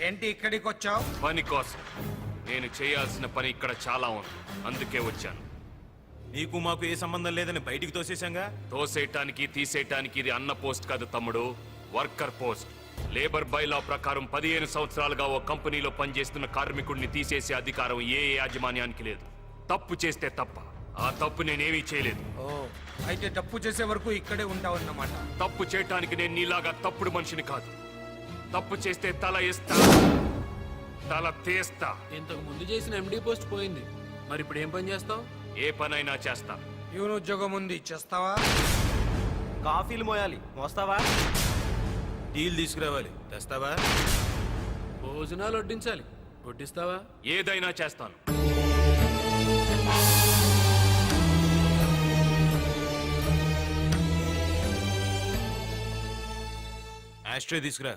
ఏంటి ఇక్కడికి వచ్చావు? పని కోసం. నేను చేయాల్సిన పని ఇక్కడ చాలా ఉంది, అందుకే వచ్చాను. నీకు మాకు ఏ సంబంధం లేదని బయటికి తోసేశాంగా. తోసేయటానికి తీసేయటానికి ఇది అన్న పోస్ట్ కాదు తమ్ముడు, వర్కర్ పోస్ట్. లేబర్ బైలా ప్రకారం 15 సంవత్సరాలుగా ఓ కంపెనీలో పనిచేస్తున్న కార్మికుడిని తీసేసే అధికారం ఏ యాజమాన్యానికి లేదు. తప్పు చేస్తే తప్ప, ఆ తప్పు నేనేమీ చేయలేదు. ఓ, అయితే తప్పు చేసే వరకు ఇక్కడే ఉంటావన్నమాట. తప్పు చేయటానికి నేను నీలాగా తప్పుడు మనిషిని కాదు. తప్పు చేస్తే తల ఇస్తా, తల తీస్తా. ఇంతకు ముందు చేసిన ఎండి పోస్ట్ పోయింది, మరి ఇప్పుడు ఏం పని చేస్తావు? ఏ పనైనా చేస్తా. ప్యూన్ ఉద్యోగం ఉంది, చేస్తావా? కాఫీలు మోయాలి, మోస్తావా? డీల్ తీసుకురావాలి, తెస్తావా? భోజనాలు వడ్డించాలి, వడ్డిస్తావా? ఏదైనా చేస్తాను. ఆస్ట్రే తీసుకురా.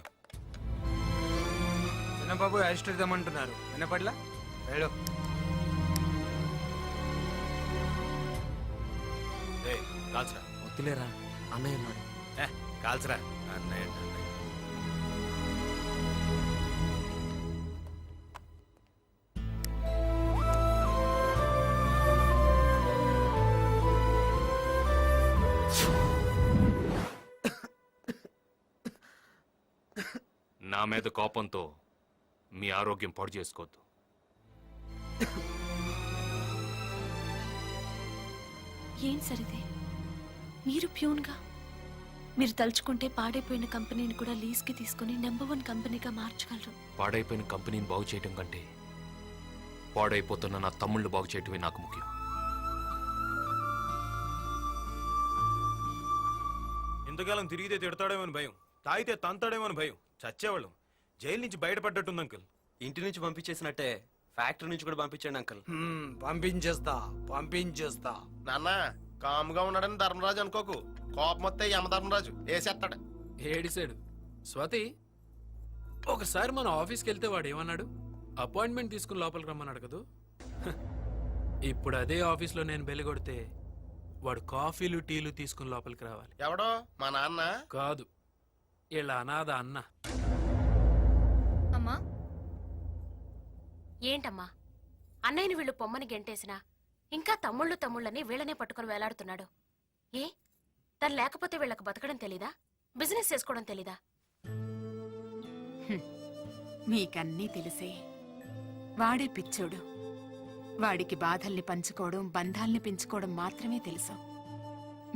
చిన్నబాబు ఆశ్చర్యమంటున్నారు, వినపట్ల? వెళ్ళు. కాల్చరా. వద్దులేరా, అన్నయ్య ఉన్నాడు. కాల్చరా. అన్నయ్య అంటే అన్నయ్య. నా మీద కోపంతో మీ ఆరోగ్యం పాడు చేసుకోవద్దు. ఏం సరిదే, మీరు ప్యూన్గా మీరు తలుచుకుంటే పాడైపోయిన కంపెనీని కూడా లీజ్కి తీసుకుని నెంబర్ 1 కంపెనీగా మార్చగలరు. పాడైపోయిన కంపెనీని బాగు చేయటం కంటే పాడైపోతున్న నా తమ్ముళ్ళు బాగు చేయటమే నాకు ముఖ్యం. ఇంతకాలం తిరిగితే తిడతాడేమని భయం, తాగితే తంతాడేమని భయం. చచ్చేవాళ్ళం. జైలు నుంచి బయటపడ్డట్టుంది అంకుల్. ఇంటి నుంచి పంపించేసినట్టే ఫ్యాక్టరీ నుంచి కూడా పంపించండి అంకుల్. పంపించేస్తా. నాన్న కాముగా ఉన్నాడని ధర్మరాజు అనుకోకు, కోపం వస్తే యమధర్మరాజు వేసేస్తాడు. ఏడిసాడు. స్వాతి, ఒకసారి మన ఆఫీస్కి వెళ్తే వాడు ఏమన్నాడు? అపాయింట్మెంట్ తీసుకుని లోపలికి రమ్మన్నాడు కదూ. ఇప్పుడు అదే ఆఫీస్లో నేను బెల్లి కొడితే వాడు కాఫీలు టీలు తీసుకుని లోపలికి రావాలి. ఎవడో మా నాన్న కాదు, ఇలా అనాథ అన్న. అమ్మా, ఏంటమ్మా అన్నయ్యని వీళ్ళు పొమ్మని గెంటేసినా ఇంకా తమ్ముళ్ళని వీళ్ళనే పట్టుకుని వేలాడుతున్నాడు. ఏ తను లేకపోతే వీళ్ళకు బతకడం తెలీదా? బిజినెస్ చేసుకోవడం తెలీదా? మీకన్నీ తెలిసే. వాడే పిచ్చోడు. వాడికి బాధల్ని పంచుకోవడం, బంధాల్ని పెంచుకోవడం మాత్రమే తెలుసు.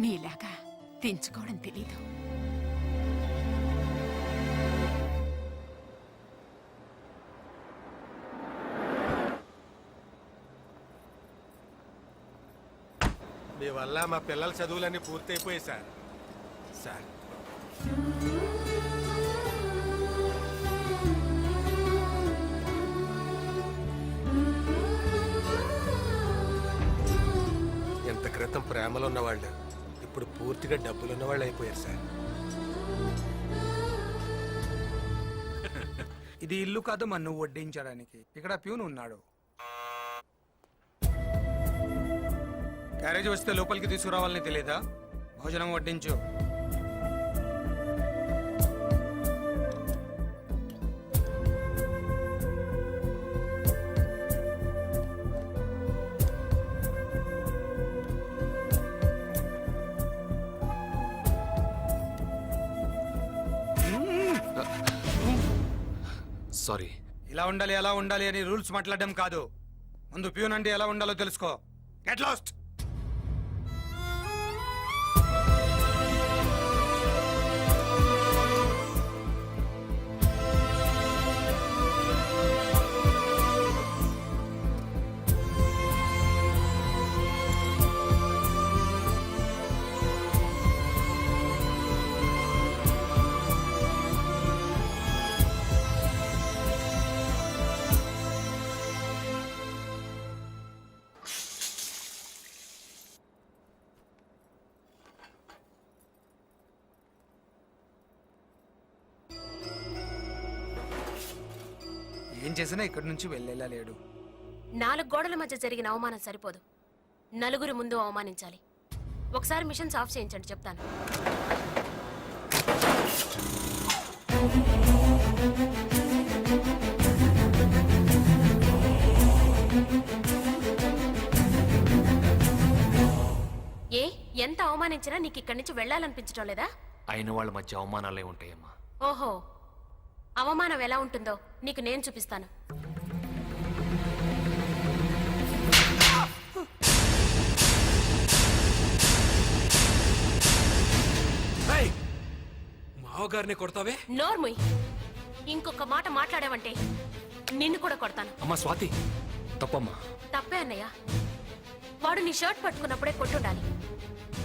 మీలాగా తెంచుకోవడం తెలీదు. మీ వల్ల మా పిల్లల చదువులన్నీ పూర్తయిపోయాయి సార్. ఎంత క్రితం ప్రేమలో ఉన్నవాళ్ళు ఇప్పుడు పూర్తిగా డబ్బులు ఉన్నవాళ్ళు అయిపోయారు సార్. ఇది ఇల్లు కాదు మన నువ్వు వడ్డించడానికి. ఇక్కడ ప్యూన్ ఉన్నాడు. క్యారేజ్ వస్తే లోపలికి తీసుకురావాలని తెలియదా? భోజనం వడ్డించు. సారీ. ఇలా ఉండాలి అలా ఉండాలి అని రూల్స్ మాట్లాడడం కాదు. ముందు ప్యూన్ అంటే ఎలా ఉండాలో తెలుసుకో. Get lost. ఏం చేసినా ఇక్కడి నుంచి వెళ్ళేలా లేడు. 4 గోడల మధ్య జరిగిన అవమానం సరిపోదు, నలుగురి ముందు అవమానించాలి. ఒకసారి మిషన్స్ ఆఫ్ చేయించండి, చెప్తాను. అవమానించినా నీకు ఇక్కడి నుంచి వెళ్ళాలనిపించడం లేదా? అయిన వాళ్ళ మధ్య అవమానాలే ఉంటాయమ్మా. ఓహో, అవమానం ఎలా ఉంటుందో నీకు నేను చూపిస్తాను. మావగారిని కొడతావే? నోర్ముయ్, ఇంకొక మాట మాట్లాడావంటే నిన్ను కూడా కొడతాను. అమ్మా స్వాతి, తప్పమ్మా. తప్పే అన్నయ్య. వాడు నీ షర్ట్ పట్టుకున్నప్పుడే కొట్టుండాలి,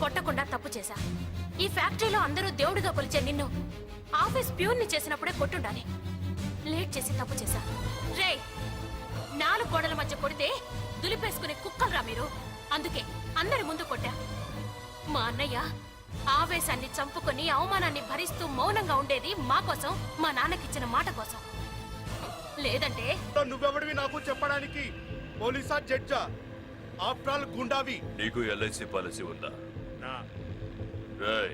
కొట్టకుండా తప్పు చేశా. ఈ ఫ్యాక్టరీలో అందరూ దేవుడిగా కొలిచే నిన్ను ఆఫీస్ ప్యూన్ని చేసినప్పుడే కొట్టుండాలి, లేట్ చేసి తప్పు చేశా. రే, 4 గోడల మధ్య కొడితే దులిపేసుకునే కుక్కలరా మీరు, అందుకే అందరి ముందు కొట్టా. మా అన్నయ్య ఆవేశాన్ని చంపుకొని అవమానాన్ని భరిస్తూ మౌనంగా ఉండేది మా కోసం, మా నాన్నకిచ్చిన మాట కోసం. లేదంటే నువ్వెవడివి నాకు చెప్పడానికి? పోలీసా, జడ్జా? ఆఫ్టర్ ఆల్ గుండావి. నీకు ఎల్ఐసి పాలసీ ఉందా? రేయ్,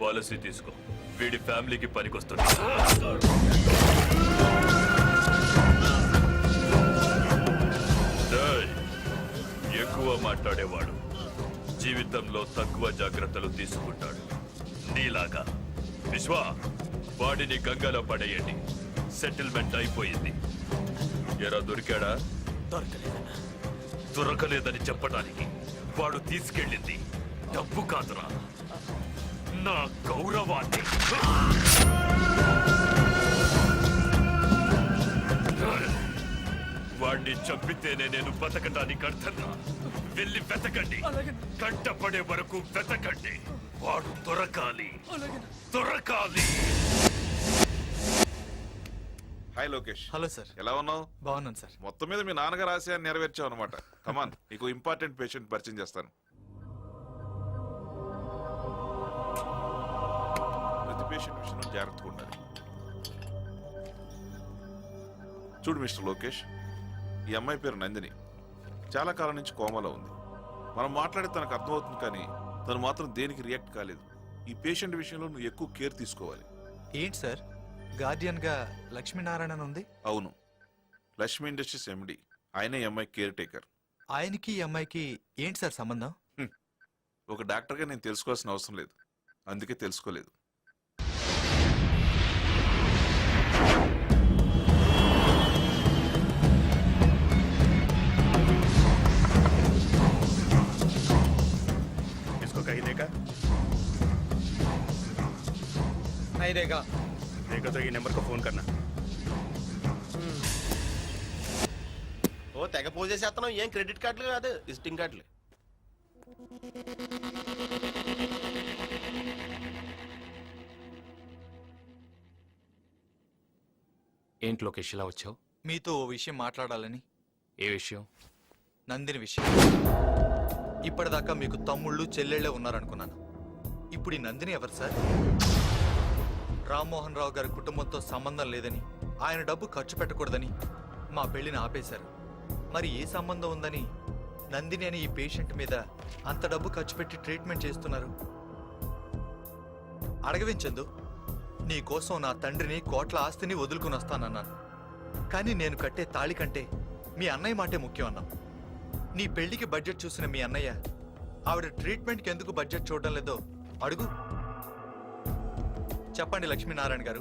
పాలసీ తీసుకో, వీడి ఫ్యామిలీకి పనికొస్తుంది. రేయ్, ఎక్కువ మాట్లాడేవాడు జీవితంలో తక్కువ జాగ్రత్తలు తీసుకుంటాడు. నీలాగా. విశ్వ, వాడిని గంగలో పడేయండి. సెటిల్మెంట్ అయిపోయింది. ఎరా దొరికాడా? దొరకలేదని చెప్పడానికి వాడు తీసుకెళ్ళింది డబ్బు కాదురా, నా గౌరవాన్ని. వాడిని చంపితేనే నేను బతకటానికి అర్థంగా. వెళ్ళి వెతకండి, కంటపడే వరకు వెతకండి. వాడు దొరకాలి, దొరకాలి. హాయ్ లోకేష్. Hello sir. ఎలా ఉన్నావు? బాగున్నాను సార్. మొత్తం మీద మీ నాన్నగారు ఆశయాన్ని నెరవేర్చావు అనమాట. కమాన్, నీకు ఇంపార్టెంట్ పేషెంట్ పరిచయం చేస్తాను. ప్రతి పేషెంట్ విషయంలో జాగ్రత్తగా ఉండాలి. చూడు మిస్టర్ లోకేష్, ఈ అమ్మాయి పేరు నందిని. చాలా కాలం నుంచి కోమాలో ఉంది. మనం మాట్లాడే తనకు అర్థమవుతుంది, కానీ తను మాత్రం దేనికి రియాక్ట్ కాలేదు. ఈ పేషెంట్ విషయంలో నువ్వు ఎక్కువ కేర్ తీసుకోవాలి. ఏంటి సార్, గార్డియన్ గా లక్ష్మీనారాయణ ఉంది? అవును, లక్ష్మీ ఇండస్ట్రీస్ ఎండి. ఆయనే ఈ అమ్మాయి కేర్ టేకర్. ఆయనకి ఈ అమ్మాయికి ఏంటి సార్ సంబంధం? ఒక డాక్టర్గా నేను తెలుసుకోవాల్సిన అవసరం లేదు, అందుకే తెలుసుకోలేదు. नहीं देगा। देखो तो ये नंबर को फोन करना. ఓ తెగ పోజ్ చేసేస్తున్నావు. ఏం క్రెడిట్ కార్డులు కాదు, విజిటింగ్ కార్డులు. ఏంటి లోకేష్ ఇలా వచ్చావు? మీతో ఓ విషయం మాట్లాడాలని. ఏ విషయం? నందిని విషయం. ఇప్పటిదాకా మీకు తమ్ముళ్ళు చెల్లెళ్ళే ఉన్నారనుకున్నాను. ఇప్పుడు ఈ నందిని ఎవరు సార్? రామ్మోహన్ రావు గారి కుటుంబంతో సంబంధం లేదని, ఆయన డబ్బు ఖర్చు పెట్టకూడదని మా పెళ్లిని ఆపేశారు. మరి ఏ సంబంధం ఉందని నందిని అని ఈ పేషెంట్ మీద అంత డబ్బు ఖర్చు పెట్టి ట్రీట్మెంట్ చేస్తున్నారు? అడగవించందు, నీ కోసం నా తండ్రిని, కోట్ల ఆస్తిని వదులుకుని వస్తానన్నాను. కానీ నేను కట్టే తాళి కంటే మీ అన్నయ్య మాటే ముఖ్యం అన్నాం. నీ పెళ్లికి బడ్జెట్ చూసిన మీ అన్నయ్య ఆవిడ ట్రీట్మెంట్కి ఎందుకు బడ్జెట్ చూడడం లేదో అడుగు. చెప్పండి లక్ష్మీనారాయణ గారు,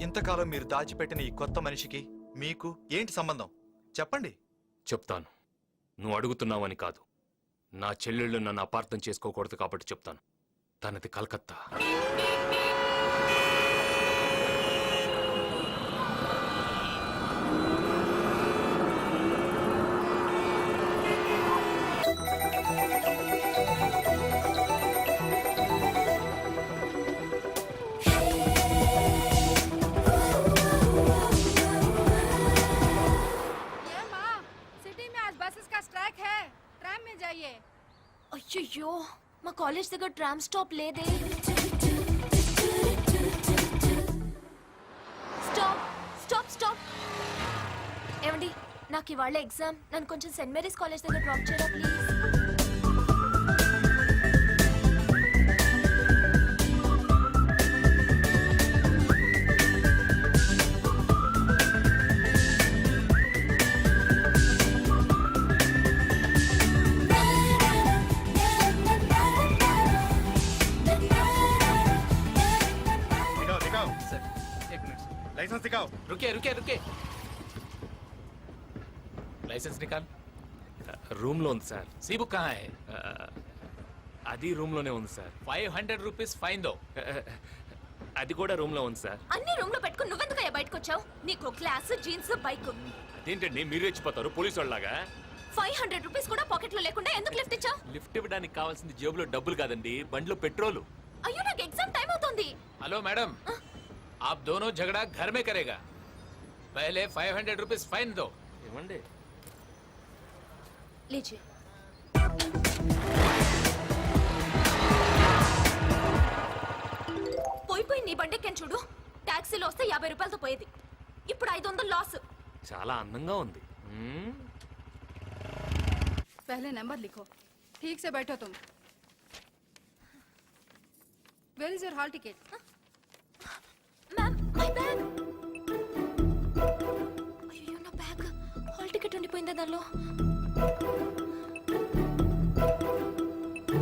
ఇంతకాలం మీరు దాచిపెట్టిన ఈ కొత్త మనిషికి మీకు ఏంటి సంబంధం? చెప్పండి. చెప్తాను. నువ్వు అడుగుతున్నావని కాదు, నా చెల్లెళ్ళు నన్ను అపార్థం చేసుకోకూడదు కాబట్టి చెప్తాను. తనది కలకత్తా. అయ్యో, మా కాలేజ్ దగ్గర ట్రామ్ స్టాప్ లేదే. Stop stop stop. ఏమండి, నాకు ఇవాళ ఎగ్జామ్. నన్ను కొంచెం సెయింట్ మేరీస్ కాలేజ్ దగ్గర డ్రాప్ చేయరా ప్లీజ్. లైసెన్స్ దిగావు. रुके रुके रुके लाइसेंस निकाल రూమ్ లో ఉంది సార్ सी बुक कहाँ है అది రూమ్ లోనే ఉంది సార్ 500 रुपीस फाइन दो అది కూడా రూమ్ లో ఉంది సార్ అన్ని రూమ్ లో పెట్టుకుని నువ్వెందుకయ్యా బయటకు వచ్చావు? నీకు క్లాస్ జీన్స్ బైక్ అదేంటండి మీరు రెచ్చిపోతారు పోలీసు వాళ్ళలాగా 500 రూపీస్ కూడా పాకెట్ లో లేకుండా ఎందుకు లిఫ్ట్ ఇచ్చావు? లిఫ్ట్ ఇవ్వడానికి కావాల్సింది జేబులో డబ్బులు కాదండి బండిలో పెట్రోలు అయ్యో నాకు ఎగ్జామ్ టైం అవుతోంది. हेलो मैडम आप दोनों झगड़ा घर में करेगा पहले 500 रुपीस फाइन दो ఏమండి లేచి పోయి నీ బండెక్కని చూడు. టాక్సీలో వస్తే 50 రూపాయలతో పోయేది, ఇప్పుడు 500 లాస్. చాలా అందంగా ఉంది पहले नंबर लिखो, ठीक से बैठो तुम. Where is your hall ticket? Ma'am my bag. అయ్యో నా బ్యాగ్, హాల్ టికెట్ ఉండిపోయిందా దానిలో?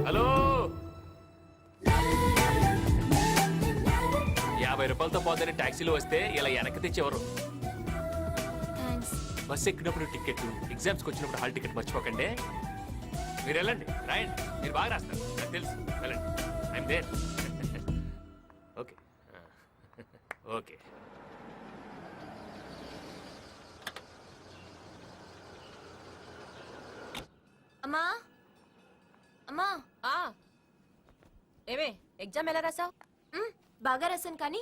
హలో 50 రూపాయలతో పోదని టాక్సీలో వస్తే ఇలా వెనక్కి తెచ్చేవారు. థ్యాంక్స్. బస్ ఎక్కినప్పుడు టికెట్, ఎగ్జామ్స్కి వచ్చినప్పుడు హాల్ టికెట్ మర్చిపోకండి. మీరు వెళ్ళండి, రాయండి, మీరు బాగా రాస్తారు, నాకు తెలుసు. వెళ్ళండి, ఐఎమ్ దేర్. Okay okay. అమ్మా అమ్మా. ఏమే ఎగ్జామ్ ఎలా రాసావు? బాగా రాశాను, కానీ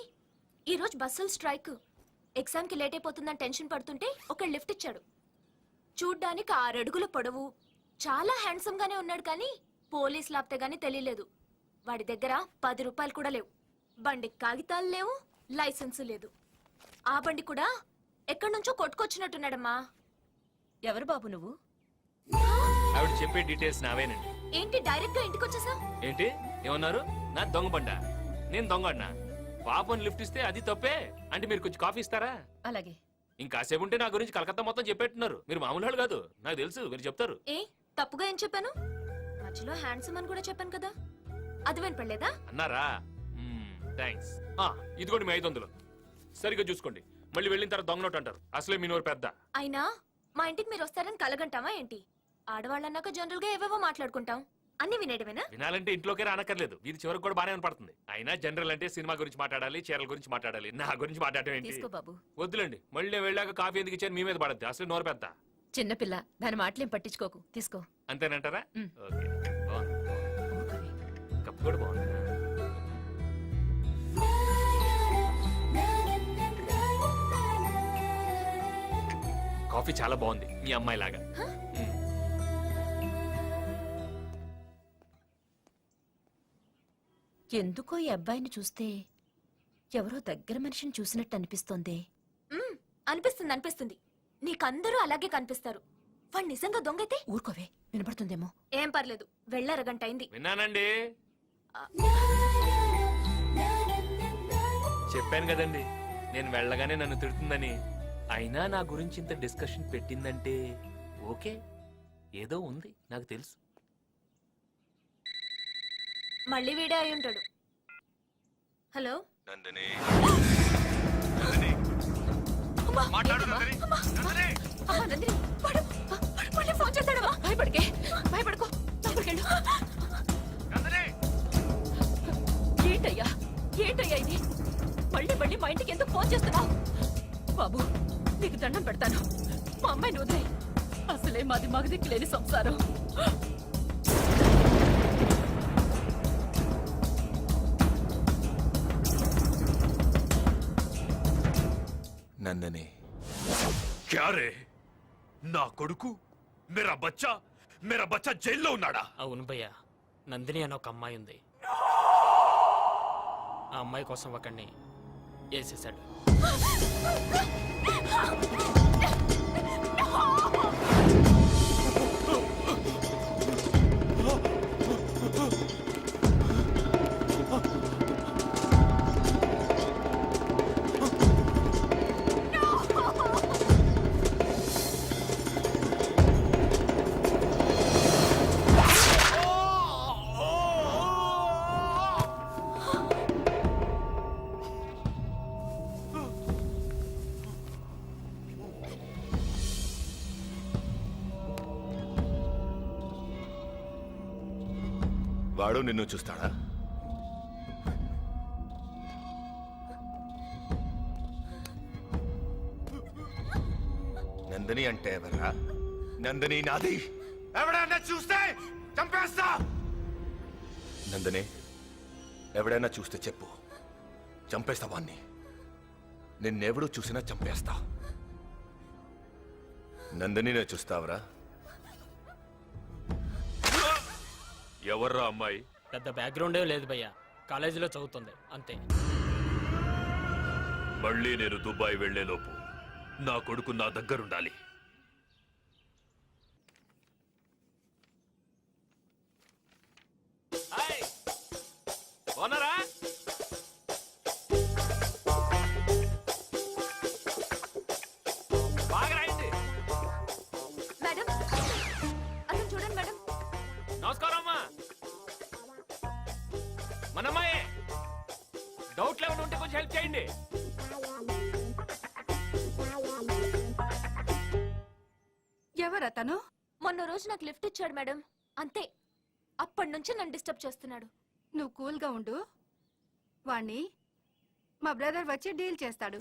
ఈరోజు బస్సులు స్ట్రైక్. ఎగ్జామ్కి లేట్ అయిపోతుందని టెన్షన్ పడుతుంటే ఒక లిఫ్ట్ ఇచ్చాడు. చూడ్డానికి 6 అడుగుల పొడవు, చాలా హ్యాండ్సమ్ గానే ఉన్నాడు, కానీ పోలీస్ లాప్తే గానీ తెలియలేదు. వాడి దగ్గర 10 రూపాయలు కూడా లేవు. బండి కాగితాలు లేవు, లైసెన్స్ లేదు. ఆ బండి కూడా ఎక్కడి నుంచో కొట్టుకొచ్చినట్టున్నాడమ్మా. ఎవరు బాబు నువ్వు? ఆవిడ చెప్పే డీటెయిల్స్ నావేనండి. ఏంటి డైరెక్ట్ గా ఇంటికి వచ్చేసావు? ఏంటి ఏమన్నారు? నా దొంగ బండ, నేను దొంగ పాపని లిఫ్ట్ ఇస్తే అది తప్పే అంటే మీరు కొంచెం కాఫీ ఇస్తారా? అలాగే. ఇంకాసేపు ఉంటే నా గురించి కలకత్తా మొత్తం చెప్పేట్టున్నారు. మీరు మామూలు వాళ్ళు కాదు, నాకు తెలుసు, మీరు చెప్తారు. ఏ తప్పుగా ఏం చెప్పాను? మధ్యలో హ్యాండ్సమ్ అని కూడా చెప్పాను కదా, అది వినపడలేదా? అన్నారా? థ్యాంక్స్. ఇదిగోండి మీ 500. సరిగ్గా చూసుకోండి, మళ్ళీ వెళ్ళిన తర్వాత దొంగ నోట్ అంటారు. అసలే మీ నోరు పెద్ద. అయినా మా ఇంటికి మీరు వస్తారని కలగంటావా ఏంటి? ఆడవాళ్ళన్నాక జనరల్ గా ఏవేవో మాట్లాడుకుంటాం, అన్ని వినేయడమేనా? వినాలంటే ఇంట్లోకే రానక్కర్లేదు, వీధి చివరికి కూడా బాగానే వినపడుతుంది. అయినా జనరల్ అంటే సినిమా గురించి మాట్లాడాలి, చీరల గురించి మాట్లాడాలి, నా గురించి మాట్లాడటం ఏంటి? తీసుకో బాబు. వద్దులేండి, మళ్ళీ నేను వెళ్ళాక కాఫీ ఎందుకు ఇచ్చాను మీ మీద పడద్దు. అసలు నోరు పెద్ద. చిన్నపిల్ల, దాని మాటలేం పట్టించుకోకు, తీసుకో. అంతేనంటారా? ఓకే, బాగుంది. కప్పు కూడా బాగుంది. కాఫీ చాలా బాగుంది, మీ అమ్మాయి లాగా. ఎందుకో ఈ అబ్బాయిని చూస్తే ఎవరో దగ్గర మనిషిని చూసినట్టు అనిపిస్తోంది. అనిపిస్తుంది అనిపిస్తుంది, నీకందరూ అలాగే కనిపిస్తారు. వాడు నిజంగా దొంగైతే ఊరుకోవే, వినపడుతుందేమో. ఏం పర్లేదు, వెళ్ళరగంట అయింది. విన్నానండి, చెప్పాను కదండి నేను వెళ్ళగానే నన్ను తిడుతుందని. అయినా నా గురించి ఇంత డిస్కషన్ పెట్టిందంటే ఓకే, ఏదో ఉంది, నాకు తెలుసు. మళ్ళీ వీడే అయి ఉంటాడు. హలో నందిని, అమ్మా, నందిని, వాడు మళ్ళీ ఫోన్ చేశాడమ్మా. భయపడికే, భయపడుకో, లోపలికెళ్ళు. ఏంటయ్యా ఏంటయ్యా ఇది? మళ్ళీ మళ్ళీ మా ఇంటికి ఎందుకు ఫోన్ చేస్తున్నావు? బాబు నీకు దండం పెడతాను, మా అమ్మాయిని వదిలే. అసలే మాది మగదిక్కు లేని సంసారం. నందిని, క్యారే నా కొడుకు, మేరా బచ్చా జైల్లో ఉన్నాడా? అవును భయ్యా, నందిని అని ఒక అమ్మాయి ఉంది. ఆ అమ్మాయి కోసం ఒకడిని వేసేసాడు. వాడు నిన్ను చూస్తాడా? నందిని అంటే ఎవర్రా? నందిని నాది. ఎవడన్నా చూస్తే చంపేస్తా. నందిని ఎవడైనా చూస్తే చెప్పు, చంపేస్తా వాణ్ణి. నిన్నెవడూ చూసినా చంపేస్తా. నందినినే చూస్తావరా? ఎవర్రా అమ్మాయి? పెద్ద బ్యాక్గ్రౌండే లేదు భయ్యా, కాలేజీలో చదువుతుంది అంతే. మళ్ళీ నేను దుబాయ్ వెళ్లేలోపు నా కొడుకు నా దగ్గరుండాలి. మేడం అతను చూడండి మేడం. నమస్కారం అమ్మా. మనమ్మాయే. డౌట్లు ఏమైనా ఉంటే కొంచెం హెల్ప్ చేయండి. ఎవరతను? మొన్న రోజు నాకు లిఫ్ట్ ఇచ్చాడు మేడం, అంతే. అప్పటి నుంచి నన్ను డిస్టర్బ్ చేస్తున్నాడు. నువ్వు కూల్గా ఉండు, వాణ్ణి మా బ్రదర్ వచ్చి డీల్ చేస్తాడు.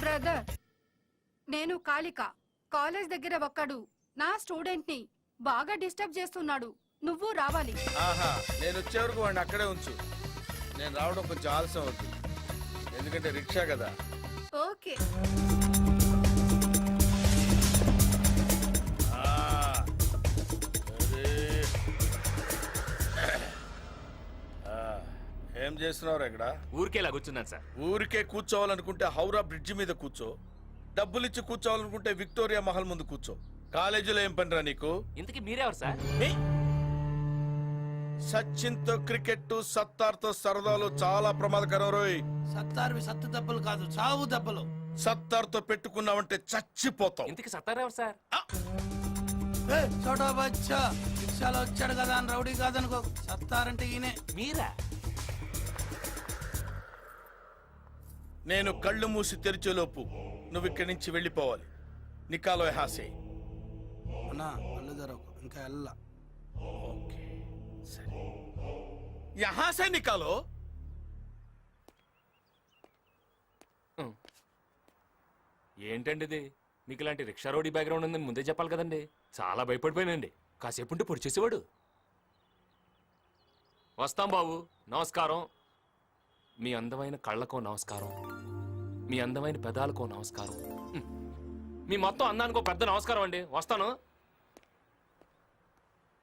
బ్రదర్, నేను కాళిక. కాలేజ్ దగ్గర ఒక్కడు నా స్టూడెంట్ ని బాగా డిస్టర్బ్ చేస్తున్నాడు. నువ్వు రావాలి. ఆహా, నేను వచ్చే వరకు వాడిని అక్కడే ఉంచు. నేను రావడం కొంచెం ఆలస్యం అవుతుంది, ఎందుకంటే రిక్షా కదా. ఓకే. ఏం చేస్తున్నావు ఇక్కడ? ఊరికేలా కూర్చున్నాను సార్. ఊరికే కూర్చోవాలనుకుంటే హౌరా బ్రిడ్జి మీద కూర్చో, డబ్బులిచ్చి కూర్చోవాలనుకుంటే విక్టోరియా మహల్ ముందు కూర్చో. కాలేజీలో ఏం పనిరా నీకు? ఇంతకీ మీరెవరు సార్? సచిన్ తో క్రికెట్, సత్తార్ తో సరదాలు చాలా ప్రమాదకరం రోయ్. సత్తార్వి సత్తు దెబ్బలు కాదు, చావు దెబ్బలు. సత్తార్ తో పెట్టుకున్నావంటే చచ్చిపోతావు. ఇంతకీ సత్తారు ఎవరు సార్? చోటా బచ్చా రిక్షాలో వచ్చాడు కదా అని రౌడీ కాదనుకో. సత్తారంటే ఈయనే. మీరా? నేను కళ్ళు మూసి తెరిచేలోపు నువ్వు ఇక్కడి నుంచి వెళ్ళిపోవాలి. నికాలో హాసే. అన్నా కళ్ళు తెరవకు, ఇంకా వెళ్ళా. ఓకే సరే, యహా సే నికాలో. ఏంటండి ఇది? మీకు ఇలాంటి రిక్షా రోడీ బ్యాక్గ్రౌండ్ ఉందని ముందే చెప్పాలి కదండి. చాలా భయపడిపోయానండి. కాసేపు ఉంటే పొడి చేసేవాడు. వస్తాం బాబు. నమస్కారం. మీ అందమైన కళ్ళకో నమస్కారం, మీ అందమైన పెదాలకో నమస్కారం, మీ మొత్తం అందానికో పెద్ద నమస్కారం అండి. వస్తాను.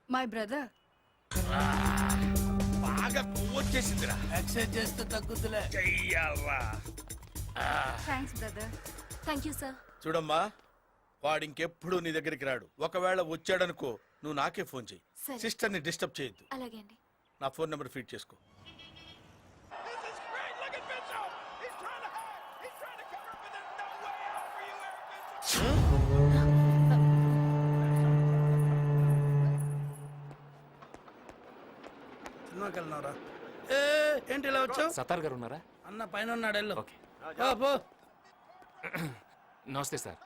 My brother. బాగా కొవ్వు వచ్చేసిందిరా. ఎక్సర్సైజ్ చేస్తే తగ్గుతులే. Thanks brother. Thank you sir. చూడమ్మా, వాడు ఇంకెప్పుడు నీ దగ్గరికి రాడు. ఒకవేళ వచ్చాడనుకో, నువ్వు నాకే ఫోన్ చెయ్యి. సరే. సిస్టర్ని డిస్టర్బ్ చేయొద్దు. అలాగే అండి. నా ఫోన్ నెంబర్ ఫీడ్ చేసుకో. సినిమాకి వెళ్ళినవరా? ఏంటి ఇలా వచ్చావు? సత్తార్ గారు ఉన్నారా? అన్న పైన ఉన్నాడు, వెళ్ళు. ఓకే. పో. నమస్తే సార్.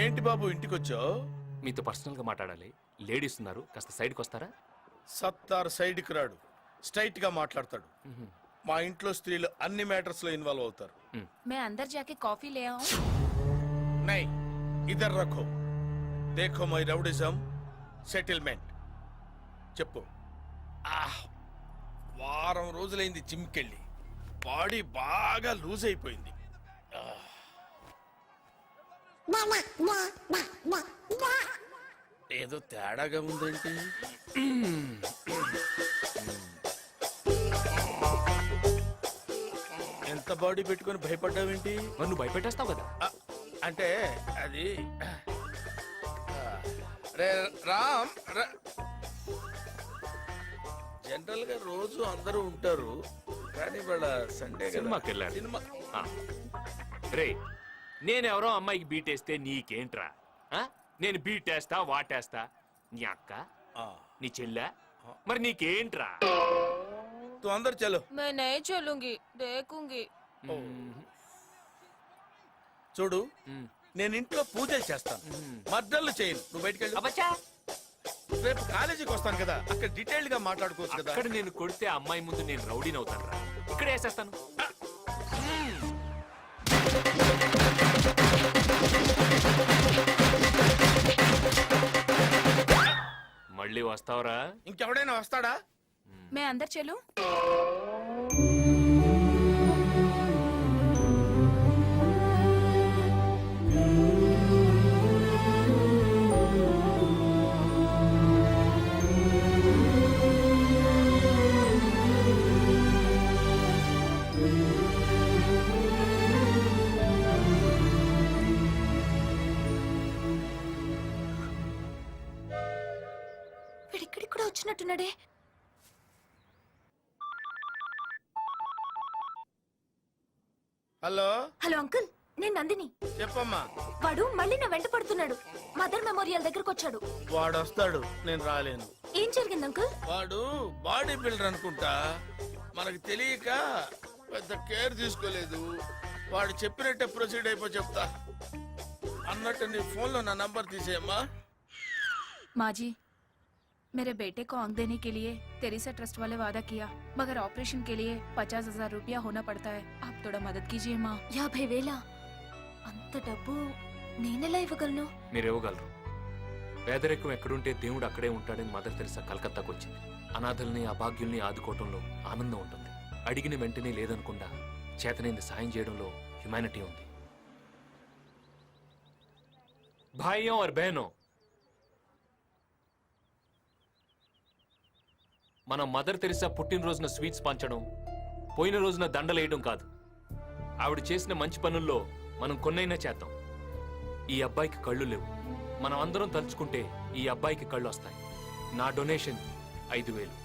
ఏంటి బాబు ఇంటికి వచ్చావు? మీతో పర్సనల్ గా మాట్లాడాలి. లేడీస్ ఉన్నారు, కాస్త సైడ్కి వస్తారా? సత్తార్ సైడ్కి రాడు, స్ట్రైట్ గా మాట్లాడతాడు. మా ఇంట్లో స్త్రీలు అన్ని మ్యాటర్స్ లో ఇన్వాల్వ్ అవుతారు. मैं अंदर जाके कॉफी ले आऊं? నై, ఇద్దరు రఖో. దేఖో మై రౌడిజం సెటిల్మెంట్. చెప్పు. వారం రోజులైంది జిమ్కెళ్ళి, బాడీ బాగా లూజ్ అయిపోయింది. ఏదో తేడాగా ఉందేంటి? ఎంత బాడీ పెట్టుకొని భయపడ్డావేంటి? మరి నువ్వు భయపెట్టేస్తావు కదా. అంటే అది రే రామ్, జనరల్ గా రోజు అందరూ ఉంటారు, కానీ వాళ్ళ సండే సినిమాకి వెళ్ళారు. సినిమా. రే, నేనెవరో అమ్మాయికి బీటేస్తే నీకేంట్రా? నేను బీటేస్తా వాటేస్తా. నీ అక్క, నీ చెల్లె, మరి నీకేంట్రా? तू अंदर चलो. मैं नहीं चलूंगी, देखूंगी. చూడు నేను ఇంట్లో పూజలు చేస్తాను, మర్డర్లు చేయను. నువ్వు బయటికి వెళ్ళు. రేపు కాలేజీకి వస్తాను కదా, అక్కడ డీటెయిల్డ్ గా మాట్లాడుకోవచ్చు కదా. అక్కడ నేను కొడితే ఆ అమ్మాయి ముందు నేను రౌడీని అవుతాను రా. ఇక్కడ వేసేస్తాను. మళ్ళీ వస్తావురా? ఇంకెవడైనా వస్తాడా? మే అందరు చెలు. వీడిక్కడికి కూడా వచ్చినట్టున్నాడే. హలో హలో అంకుల్, నేను నందిని. చెప్పమ్మా. వాడు మళ్ళీ నా వెంట పడుతున్నాడు. మదర్ మెమోరియల్ దగ్గరకు వచ్చాడు. వాడు వస్తాడు, నేను రాలేను. ఏం జరిగింది అంకుల్? వాడు బాడీ బిల్డర్ అనుకుంటా, మనకు తెలియక పెద్ద కేర్ తీసుకోలేదు. వాడు చెప్పినట్టే ప్రొసీడ్ అయిపో చెప్తా. అన్నట్టు నీ ఫోన్ లో నా నంబర్ తీసేయమ్మా. माँ जी, मेरे बेटे को आंख देने के लिए तेरेसा ट्रस्ट वाले वादा किया, मगर ऑपरेशन के लिए 50,000 रुपया होना पड़ता है. आप थोड़ा मदद कीजिए माँ. 50,000? అంత డబ్బు నేనెలా ఇవ్వగలను? మీరు ఇవ్వగలరు. పేదరికం ఎక్కడుంటే దేవుడు అక్కడే ఉంటాడని మదర్ తెరిసా కలకత్తాకు వచ్చింది. అనాథల్ని అభాగ్యుల్ని ఆదుకోవటంలో ఆనందం ఉంటుంది. అడిగిన వెంటనే లేదనకుండా చేతనైంది సాయం చేయడంలో హ్యుమానిటీ ఉంది. భాయ్యం और బహనో, మన మదర్ తెరిసా పుట్టినరోజున స్వీట్స్ పంచడం, పోయిన రోజున దండలేయడం కాదు. ఆవిడ చేసిన మంచి పనుల్లో మనం కొన్నైనా చేద్దాం. ఈ అబ్బాయికి కళ్ళు లేవు. మనం అందరం తలుచుకుంటే ఈ అబ్బాయికి కళ్ళు వస్తాయి. నా డొనేషన్ 5,000.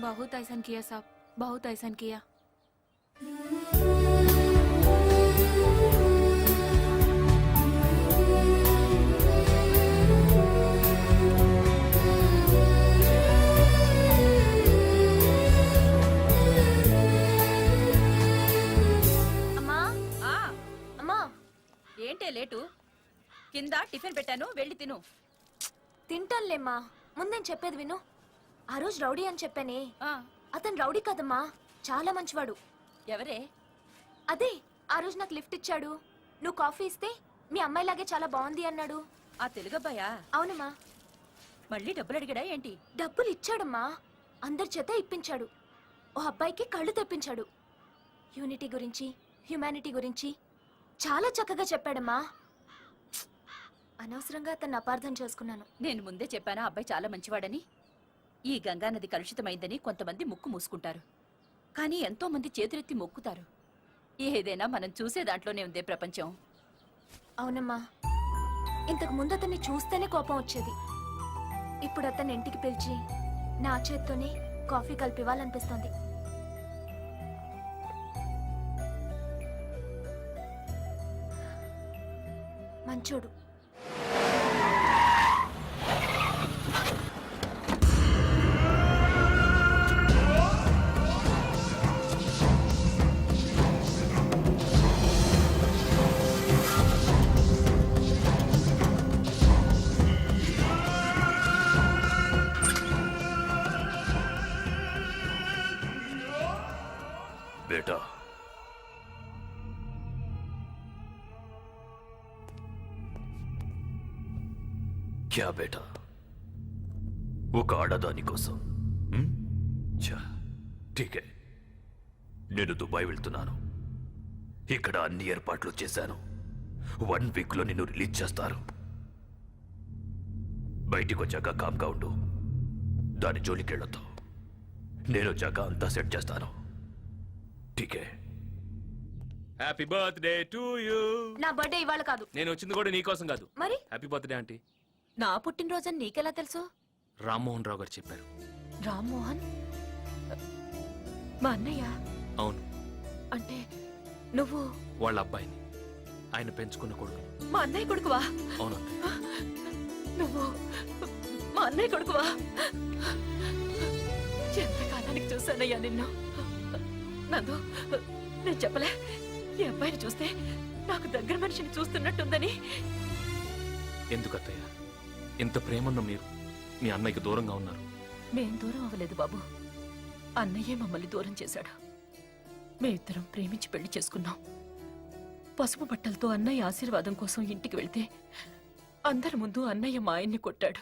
बहुत ऐसा किया साहब, बहुत ऐसा किया. అమ్మా అమ్మా, ఏంటే లేటు? కింద టిఫిన్ పెట్టాను, వెళ్ళి తిను. తింటానులేమ్మా, ముందేం చెప్పేది విను. ఆ రోజు రౌడీ అని చెప్పానే, అతను రౌడీ కదమ్మా, చాలా మంచివాడు. ఎవరే? అదే ఆ రోజు నాకు లిఫ్ట్ ఇచ్చాడు. నువ్వు కాఫీ ఇస్తే మీ అమ్మాయిలాగే చాలా బాగుంది అన్నాడు. ఆ తెలుగబ్బాయా? అవునమ్మా. మళ్ళీ డబ్బులు అడిగాడా ఏంటి? డబ్బులు ఇచ్చాడమ్మా, అందరి చేత ఇప్పించాడు. ఓ అబ్బాయికి కళ్ళు తెప్పించాడు. యూనిటీ గురించి, హ్యుమానిటీ గురించి చాలా చక్కగా చెప్పాడమ్మా. అనవసరంగా అతన్ని అపార్థం చేసుకున్నాను. నేను ముందే చెప్పానా అబ్బాయి చాలా మంచివాడని. ఈ గంగానది కలుషితమైందని కొంతమంది ముక్కు మూసుకుంటారు, కానీ ఎంతో మంది చేతులెత్తి మొక్కుతారు. ఏదైనా మనం చూసే దాంట్లోనే ఉందే ప్రపంచం. అవునమ్మా, ఇంతకు ముందు అతన్ని చూస్తేనే కోపం వచ్చేది. ఇప్పుడు అతన్ని ఇంటికి పిలిచి నా చేత్తోనే కాఫీ కలిపివ్వాలనిపిస్తోంది. మంచోడు. बेटा, क्या बेटा? ఒక ఆడదాని కోసం. ఠీకే, నేను దుబాయ్ వెళ్తున్నాను. ఇక్కడ అన్ని ఏర్పాట్లు చేశాను. 1 వీక్ లో నిన్ను రిలీజ్ చేస్తారు. బయటికి వచ్చాక కామ్గా ఉండు, దాని జోలికి వెళ్ళొద్దు. నేను వచ్చాక అంతా సెట్ చేస్తాను. ఠీకే. Happy birthday to you. నా బర్త్డే ఇవాళ కాదు. నేను వచ్చింది కూడా నీకోసం కాదు. మరి హ్యాపీ బర్త్డే ఆంటీ. నా పుట్టినరోజని నీకెలా తెలుసు? రామ్మోహన్ రావు గారు చెప్పారు. రామ్మోహన్ మా అన్నయ్య? అవును, అంటే నువ్వు వాళ్ళ అబ్బాయిని, ఆయన పెంచుకున్న కొడుకు. మా అన్నయ్య కొడుకువా? అవును, నువ్వు మా అన్నయ్య కొడుకువా? ఎంతకాలానికి చూశానయ్యా నిన్ను. నందు, నేను చెప్పలే ఈ అబ్బాయిని చూస్తే నాకు దగ్గర మనిషిని చూస్తున్నట్టుందని. ఎందుకు అత్తయ్య ఇంత ప్రేమన్న మీరు మీ అన్నయ్యకి దూరంగా ఉన్నారు? మేం దూరం అవ్వలేదు బాబు, అన్నయ్యే మమ్మల్ని దూరం చేశాడు. మేమిద్దరం ప్రేమించి పెళ్లి చేసుకున్నాం. పసుపు బట్టలతో అన్నయ్య ఆశీర్వాదం కోసం ఇంటికి వెళ్తే అందరి ముందు అన్నయ్య మా ఆయన్ని కొట్టాడు.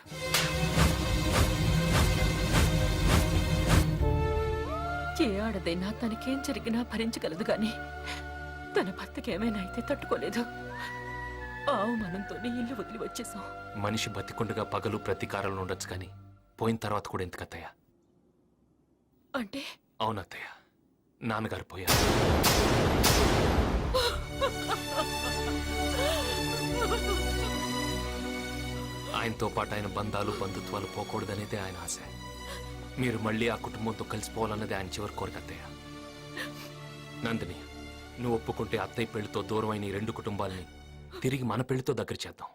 ఏ ఆడదైనా తనకేం జరిగినా భరించగలదు గాని తన భర్తకేమైనా అయితే తట్టుకోలేదు. ఆ అవమానంతోనే ఇల్లు వదిలి వచ్చేసాం. మనిషి బతికుండగా పగలు ప్రతీకారాలు ఉండొచ్చు కానీ పోయిన తర్వాత కూడా ఎందుకు అత్తయ్య? అంటే? అవునత్తయ్య, నాన్నగారు పోయారు. ఆయనతో పాటు ఆయన బంధాలు బంధుత్వాలు పోకూడదనేదే ఆయన ఆశ. మీరు మళ్ళీ ఆ కుటుంబంతో కలిసిపోవాలన్నది ఆయన చివరి కోరిక అత్తయ్య. నందిని, నువ్వు ఒప్పుకుంటే అత్తయ్య పెళ్లితో దూరమైన ఈ 2 కుటుంబాలని తిరిగి మన పెళ్లితో దగ్గర చేద్దాం.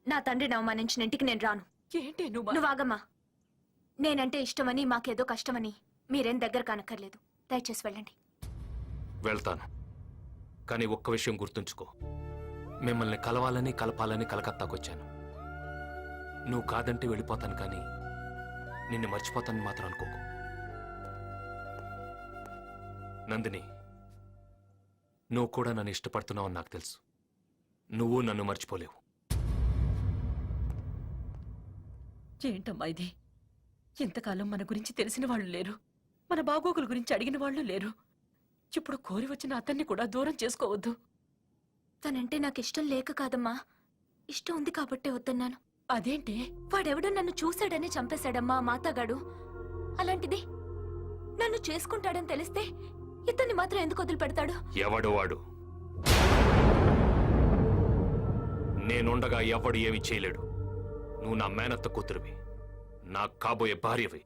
నా తండ్రిని అవమానించిన ఇంటికి నేను రాను. ఏంటి నువ్వు? నువ్వు ఆగమ్మా. నేనంటే ఇష్టమని మాకేదో కష్టమని మీరేం దగ్గర కానక్కర్లేదు. దయచేసి వెళ్ళండి. వెళ్తాను, కానీ ఒక్క విషయం గుర్తుంచుకో. మిమ్మల్ని కలవాలని కలపాలని కలకత్తాకొచ్చాను. నువ్వు కాదంటే వెళ్ళిపోతాను, కానీ నిన్ను మర్చిపోతానని మాత్రం అనుకోకు. నందిని, నువ్వు కూడా నన్ను ఇష్టపడుతున్నావు అని నాకు తెలుసు. నువ్వు నన్ను మర్చిపోలేవు. ఏంటమ్మా ఇది? ఇంతకాలం మన గురించి తెలిసిన వాళ్ళు లేరు, మన బాగోగుల గురించి అడిగిన వాళ్ళు లేరు. ఇప్పుడు కోరి వచ్చిన అతన్ని కూడా దూరం చేసుకోవద్దు. తనంటే నాకు ఇష్టం లేక కాదమ్మా, ఇష్టం ఉంది కాబట్టే వద్దన్నాను. అదేంటి? వాడెవడో నన్ను చూశాడని చంపేశాడమ్మా మాతగాడు. అలాంటిది నన్ను చేసుకుంటాడని తెలిస్తే ఇతన్ని మాత్రం ఎందుకు వదిలిపెడతాడు? ఎవడు వాడు? నేనుండగా ఎవడు ఏమి చేయలేడు. నువ్వు నా మేనత్త కూతురువి, నా కాబోయే భార్యవి.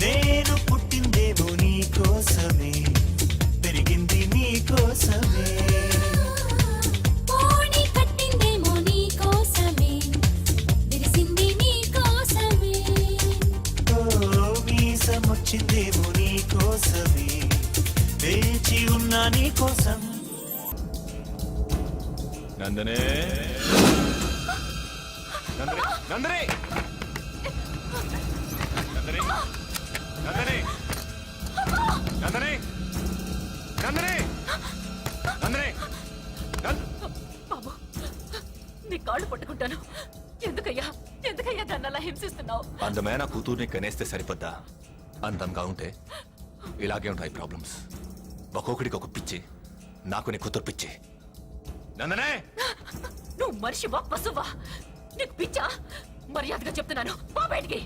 నేను పుట్టిందేమో నీ కోసమే, పెరిగింది నీ కోసమే. ఓడి కట్టిందేమో నీ కోసమే, విరిసింది నీ కోసమే. ఓ మీసం వచ్చిందేమో నీ కోసమే, వేచి ఉన్నా నీ కోసం. నందనే, నందనే, నందనే, నందనే, నందనే, నందనే, నందనే, నందనే, బాబు, నీ కాళ్ళు పట్టుకుంటాను. ఎందుకయ్యా దాన్ని అలా హింసిస్తున్నావు? అందమైన కూతుర్ని కనేస్తే సరిపోద్దా? అందంగా ఉంటే ఇలాగే ఉంటాయి ప్రాబ్లమ్స్. ఒక్కొక్కడికి ఒక పిచ్చి. నాకు నీ కూతురు పిచ్చి. నందనే, నువ్వు మనిషివా పశువా? నీకు పిచ్చా? మర్యాదగా చెప్తున్నాను, పో బయటికి.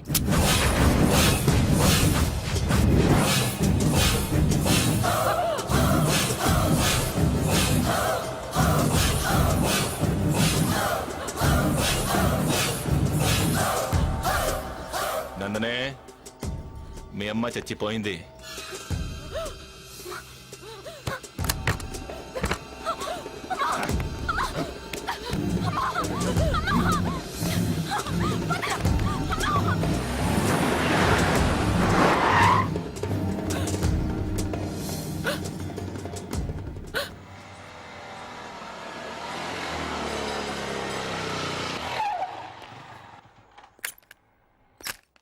నందనే, మీ అమ్మ చచ్చిపోయింది.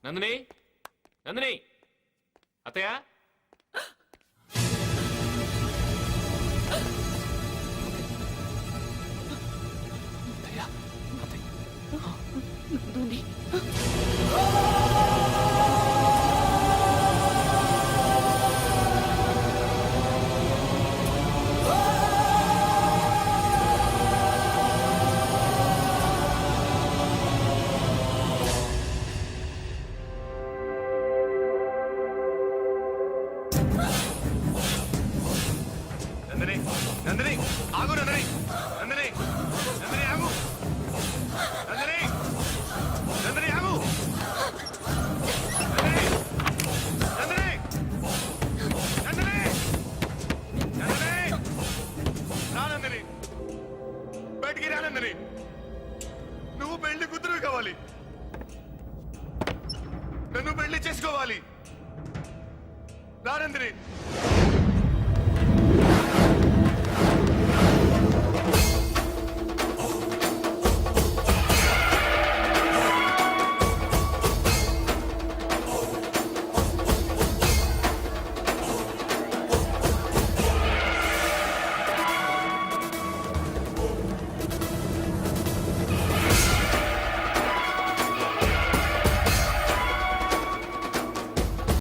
నందిని, నందిని, అత్తయ్య, నువ్వుని నందిని నందిని ఆగు నందిని నందిని నందిని ఆగు నందిని నందిని ఆగు నందిని నందిని నందిని నందిని రా నందిని బయటికి రా నందిని నువ్వు పెళ్లి కూతురు కావాలి నన్ను పెళ్లి చేసుకోవాలి రా నందిని